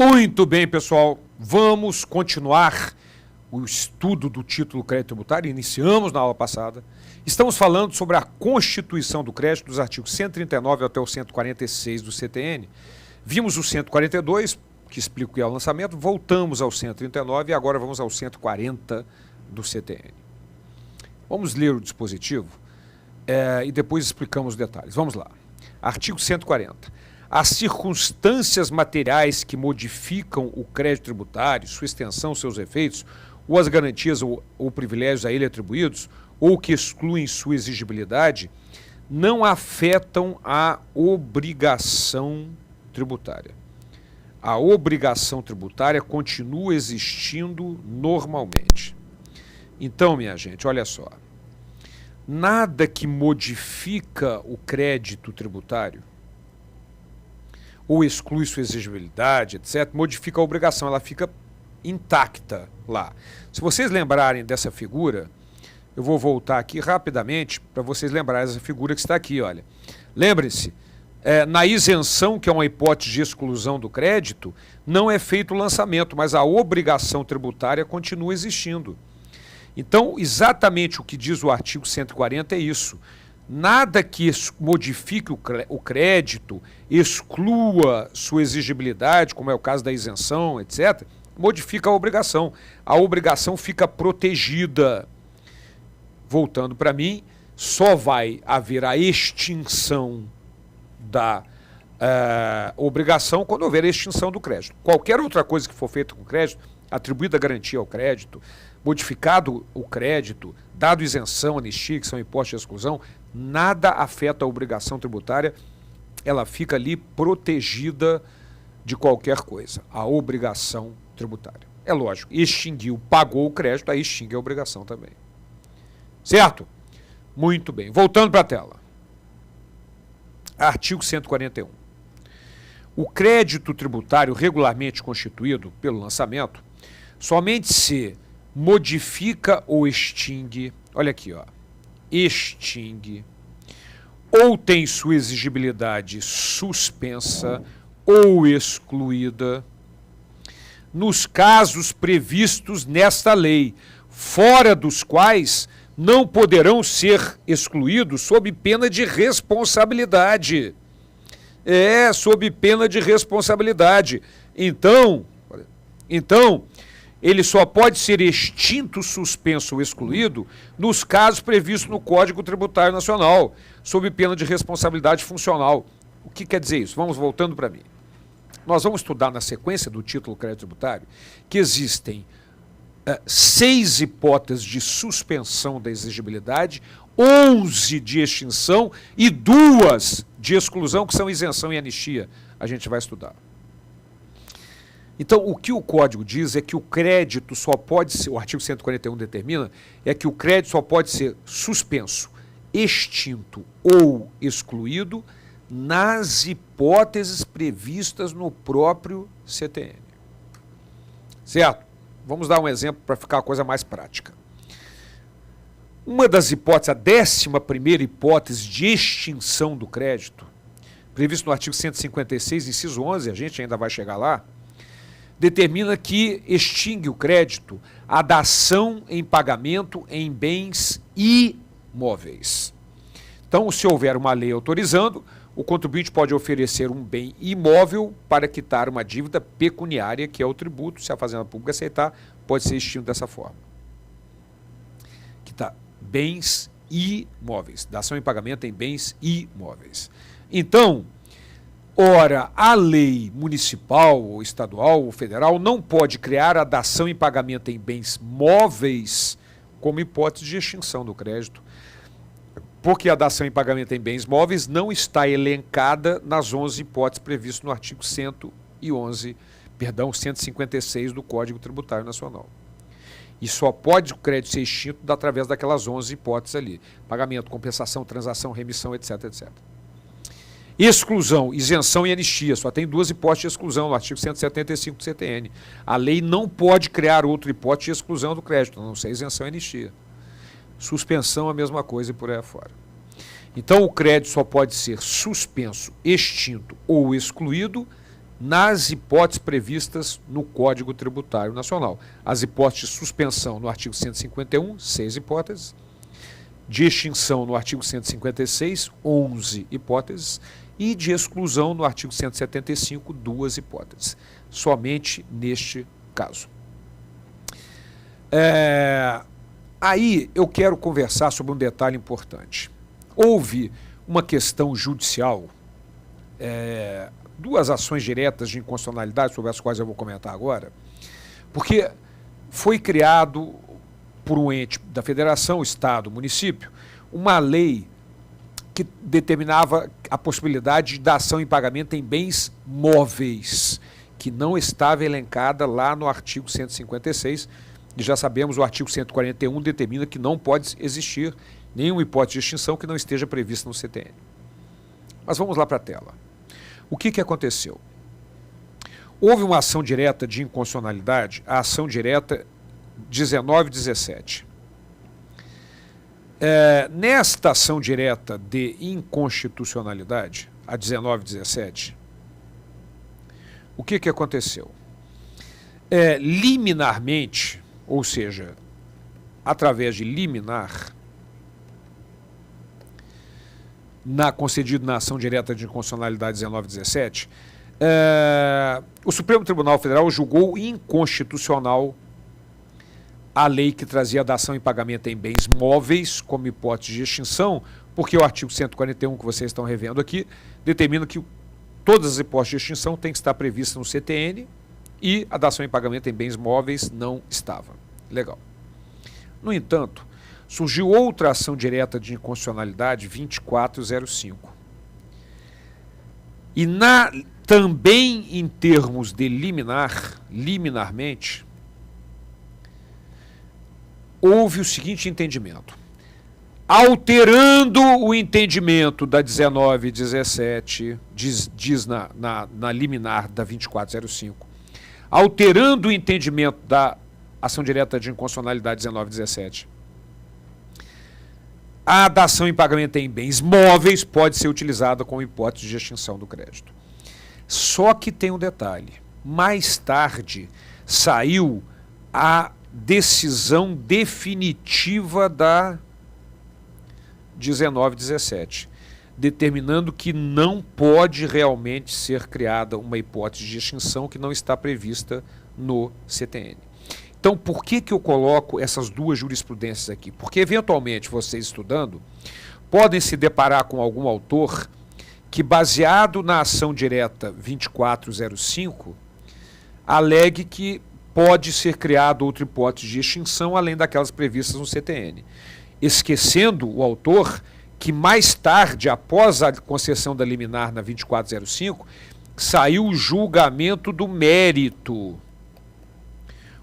Muito bem, pessoal. Vamos continuar o estudo do título crédito tributário. Iniciamos na aula passada. Estamos falando sobre a constituição do crédito dos artigos 139 até o 146 do CTN. Vimos o 142, que explica o que é o lançamento, voltamos ao 139 e agora vamos ao 140 do CTN. Vamos ler o dispositivo e depois explicamos os detalhes. Vamos lá. Artigo 140. As circunstâncias materiais que modificam o crédito tributário, sua extensão, seus efeitos, ou as garantias ou privilégios a ele atribuídos, ou que excluem sua exigibilidade, não afetam a obrigação tributária. A obrigação tributária continua existindo normalmente. Então, minha gente, olha só. Nada que modifica o crédito tributário ou exclui sua exigibilidade, etc., modifica a obrigação, ela fica intacta lá. Se vocês lembrarem dessa figura, eu vou voltar aqui rapidamente para vocês lembrarem dessa figura que está aqui, olha. Lembrem-se, na isenção, que é uma hipótese de exclusão do crédito, não é feito o lançamento, mas a obrigação tributária continua existindo. Então, exatamente o que diz o artigo 140 é isso. Nada que modifique o crédito, exclua sua exigibilidade, como é o caso da isenção, etc., modifica a obrigação. A obrigação fica protegida. Voltando para mim, só vai haver a extinção da obrigação quando houver a extinção do crédito. Qualquer outra coisa que for feita com o crédito, atribuída garantia ao crédito, modificado o crédito, dado isenção, anistia, que são impostos de exclusão, nada afeta a obrigação tributária, ela fica ali protegida de qualquer coisa, a obrigação tributária. É lógico, extinguiu, pagou o crédito, aí extingue a obrigação também. Certo? Muito bem. Voltando para a tela. Artigo 141. O crédito tributário regularmente constituído pelo lançamento somente se modifica ou extingue, olha aqui, ó, extingue, ou tem sua exigibilidade suspensa ou excluída, nos casos previstos nesta lei, fora dos quais não poderão ser excluídos sob pena de responsabilidade. Sob pena de responsabilidade. Então, ele só pode ser extinto, suspenso ou excluído nos casos previstos no Código Tributário Nacional, sob pena de responsabilidade funcional. O que quer dizer isso? Vamos voltando para mim. Nós vamos estudar na sequência do título crédito tributário que existem 6 hipóteses de suspensão da exigibilidade, 11 de extinção e 2 de exclusão, que são isenção e anistia. A gente vai estudar. Então, o que o Código diz é que o crédito só pode ser, o artigo 141 determina, é que o crédito só pode ser suspenso, extinto ou excluído nas hipóteses previstas no próprio CTN. Certo? Vamos dar um exemplo para ficar a coisa mais prática. Uma das hipóteses, a 11ª hipótese de extinção do crédito, previsto no artigo 156, inciso 11, a gente ainda vai chegar lá, determina que extingue o crédito a dação em pagamento em bens imóveis. Então, se houver uma lei autorizando, o contribuinte pode oferecer um bem imóvel para quitar uma dívida pecuniária, que é o tributo. Se a Fazenda Pública aceitar, pode ser extinto dessa forma. Quitar bens imóveis, dação em pagamento em bens imóveis. Então, ora, a lei municipal, ou estadual, ou federal não pode criar a dação em pagamento em bens móveis como hipótese de extinção do crédito, porque a dação em pagamento em bens móveis não está elencada nas 11 hipóteses previstas no artigo 156 do Código Tributário Nacional. E só pode o crédito ser extinto através daquelas 11 hipóteses ali. Pagamento, compensação, transação, remissão, etc, etc. Exclusão, isenção e anistia. Só tem 2 hipóteses de exclusão no artigo 175 do CTN. A lei não pode criar outra hipótese de exclusão do crédito, a não ser isenção e anistia. Suspensão, a mesma coisa e por aí afora. Então, o crédito só pode ser suspenso, extinto ou excluído nas hipóteses previstas no Código Tributário Nacional. As hipóteses de suspensão no artigo 151, 6 hipóteses. De extinção no artigo 156, 11 hipóteses. E de exclusão no artigo 175, 2 hipóteses. Somente neste caso. Aí eu quero conversar sobre um detalhe importante. Houve uma questão judicial, duas ações diretas de inconstitucionalidade, sobre as quais eu vou comentar agora, porque foi criado por um ente da federação, estado, município, uma lei que determinava a possibilidade da ação em pagamento em bens móveis, que não estava elencada lá no artigo 156, e já sabemos, o artigo 141 determina que não pode existir nenhuma hipótese de extinção que não esteja prevista no CTN. Mas vamos lá para a tela. O que aconteceu? Houve uma ação direta de inconstitucionalidade, a ação direta 1917. Nesta ação direta de inconstitucionalidade, a 1917, o que aconteceu? Liminarmente, ou seja, através de liminar, concedido na ação direta de inconstitucionalidade 1917, o Supremo Tribunal Federal julgou inconstitucional a lei que trazia a dação em pagamento em bens móveis como hipótese de extinção, porque o artigo 141, que vocês estão revendo aqui, determina que todas as hipóteses de extinção têm que estar previstas no CTN e a dação em pagamento em bens móveis não estava. Legal. No entanto, surgiu outra ação direta de inconstitucionalidade, 2405. E também em termos de liminarmente, houve o seguinte entendimento. Alterando o entendimento da 1917, diz na liminar da 2405, alterando o entendimento da ação direta de inconstitucionalidade 1917, a dação em pagamento em bens móveis pode ser utilizada como hipótese de extinção do crédito. Só que tem um detalhe. Mais tarde saiu a decisão definitiva da 1917, determinando que não pode realmente ser criada uma hipótese de extinção que não está prevista no CTN. Então, por que eu coloco essas duas jurisprudências aqui? Porque, eventualmente, vocês estudando, podem se deparar com algum autor que, baseado na ação direta 2405, alegue que pode ser criada outra hipótese de extinção além daquelas previstas no CTN. Esquecendo o autor que, mais tarde, após a concessão da liminar na 2405, saiu o julgamento do mérito.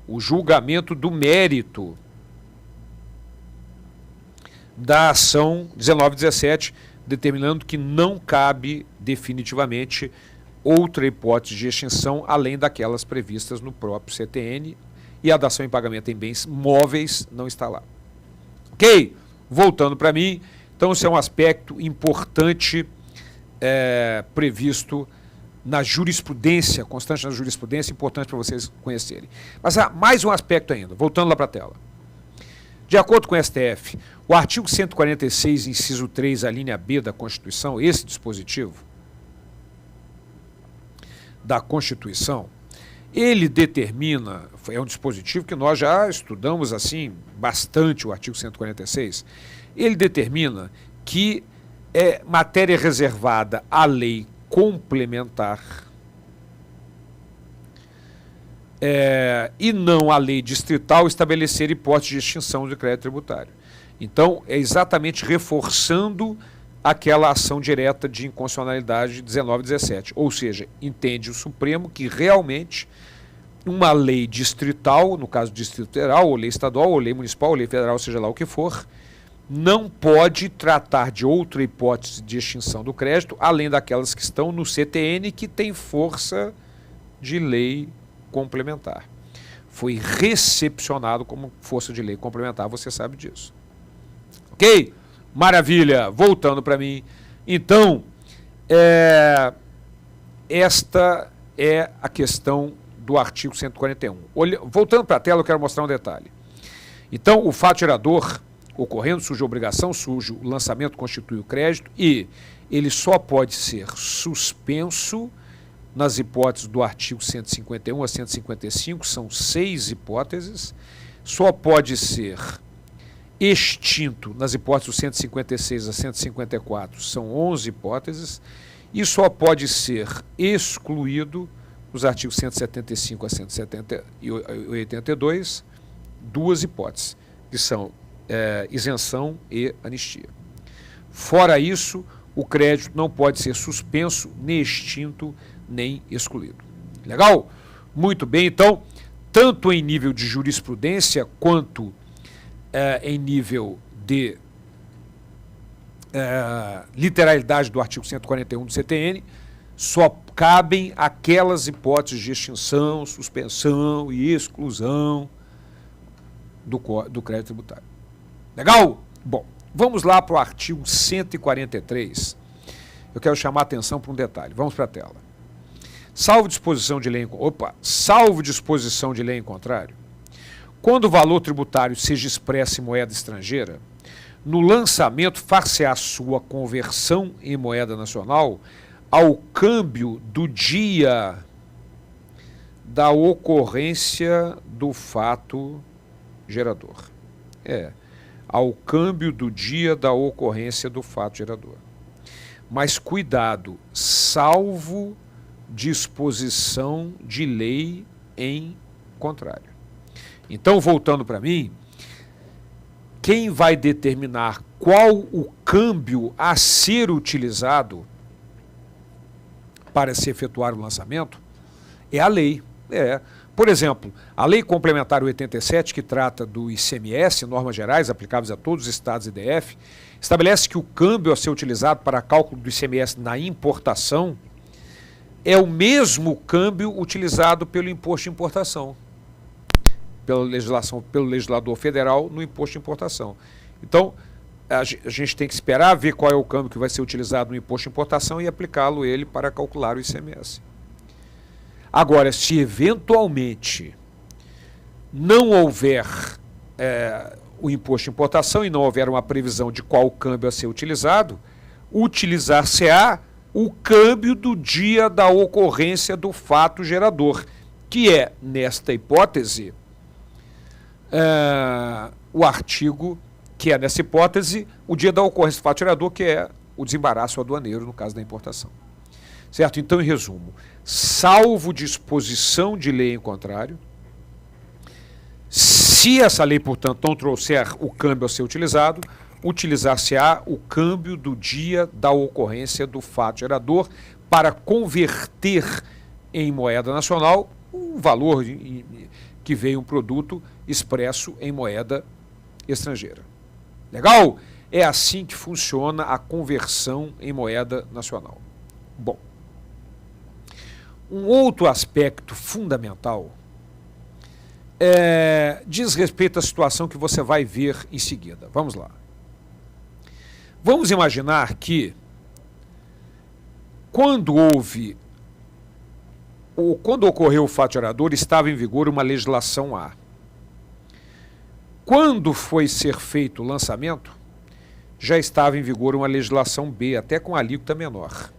O julgamento do mérito da ação 1917, determinando que não cabe definitivamente outra hipótese de extinção além daquelas previstas no próprio CTN, e a dação em pagamento em bens móveis não está lá. Ok? Voltando para mim, então esse é um aspecto importante previsto na jurisprudência, constante na jurisprudência, importante para vocês conhecerem. Mas há mais um aspecto ainda, voltando lá para a tela. De acordo com o STF, o artigo 146, inciso 3, a linha B da Constituição, esse dispositivo da Constituição, ele determina, é um dispositivo que nós já estudamos assim bastante, o artigo 146, ele determina que é matéria reservada à lei complementar e não à lei distrital estabelecer hipótese de extinção de crédito tributário. Então, é exatamente reforçando aquela ação direta de inconstitucionalidade de 1917. Ou seja, entende o Supremo que realmente uma lei distrital, no caso Distrito Federal, ou lei estadual, ou lei municipal, ou lei federal, seja lá o que for, não pode tratar de outra hipótese de extinção do crédito, além daquelas que estão no CTN, que tem força de lei complementar. Foi recepcionado como força de lei complementar, você sabe disso. Ok? Maravilha, voltando para mim. Então, esta é a questão do artigo 141. Voltando para a tela, eu quero mostrar um detalhe. Então, o fato gerador, ocorrendo surge a obrigação, surge o lançamento, constitui o crédito, e ele só pode ser suspenso nas hipóteses do artigo 151 a 155, são 6 hipóteses, só pode ser extinto nas hipóteses do 156 a 154, são 11 hipóteses, e só pode ser excluído nos artigos 175 a 182, 2 hipóteses, que são isenção e anistia. Fora isso, o crédito não pode ser suspenso, nem extinto, nem excluído. Legal? Muito bem, então, tanto em nível de jurisprudência quanto em nível de literalidade do artigo 141 do CTN, só cabem aquelas hipóteses de extinção, suspensão e exclusão do crédito tributário. Legal? Bom, vamos lá para o artigo 143. Eu quero chamar a atenção para um detalhe. Vamos para a tela. Salvo disposição de lei em contrário, quando o valor tributário seja expresso em moeda estrangeira, no lançamento far-se-á sua conversão em moeda nacional ao câmbio do dia da ocorrência do fato gerador. Ao câmbio do dia da ocorrência do fato gerador. Mas cuidado, salvo disposição de lei em contrário. Então, voltando para mim, quem vai determinar qual o câmbio a ser utilizado para se efetuar o lançamento é a lei. Por exemplo, a Lei Complementar 87, que trata do ICMS, normas gerais aplicáveis a todos os estados e DF, estabelece que o câmbio a ser utilizado para cálculo do ICMS na importação é o mesmo câmbio utilizado pelo imposto de importação, pelo legislador federal no imposto de importação. Então, a gente tem que esperar ver qual é o câmbio que vai ser utilizado no imposto de importação e aplicá-lo ele para calcular o ICMS. Agora, se eventualmente não houver o imposto de importação e não houver uma previsão de qual câmbio a ser utilizado, utilizar-se-á o câmbio do dia da ocorrência do fato gerador, que é, nesta hipótese, o artigo, que é, nessa hipótese, o dia da ocorrência do fato gerador, que é o desembaraço aduaneiro, no caso da importação. Certo? Então, em resumo, salvo disposição de lei em contrário, se essa lei, portanto, não trouxer o câmbio a ser utilizado, utilizar-se-á o câmbio do dia da ocorrência do fato gerador para converter em moeda nacional o valor que veio um produto expresso em moeda estrangeira. Legal? É assim que funciona a conversão em moeda nacional. Bom, um outro aspecto fundamental diz respeito à situação que você vai ver em seguida. Vamos lá. Vamos imaginar que quando ocorreu o fato gerador, estava em vigor uma legislação A. Quando foi ser feito o lançamento, já estava em vigor uma legislação B, até com alíquota menor.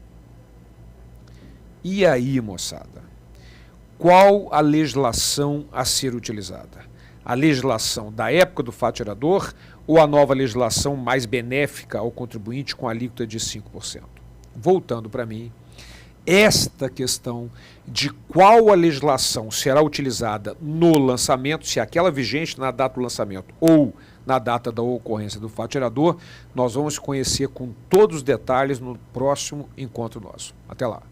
E aí, moçada? Qual a legislação a ser utilizada? A legislação da época do fato gerador ou a nova legislação mais benéfica ao contribuinte com alíquota de 5%? Voltando para mim, esta questão de qual a legislação será utilizada no lançamento, se aquela vigente na data do lançamento ou na data da ocorrência do fato gerador, nós vamos conhecer com todos os detalhes no próximo encontro nosso. Até lá.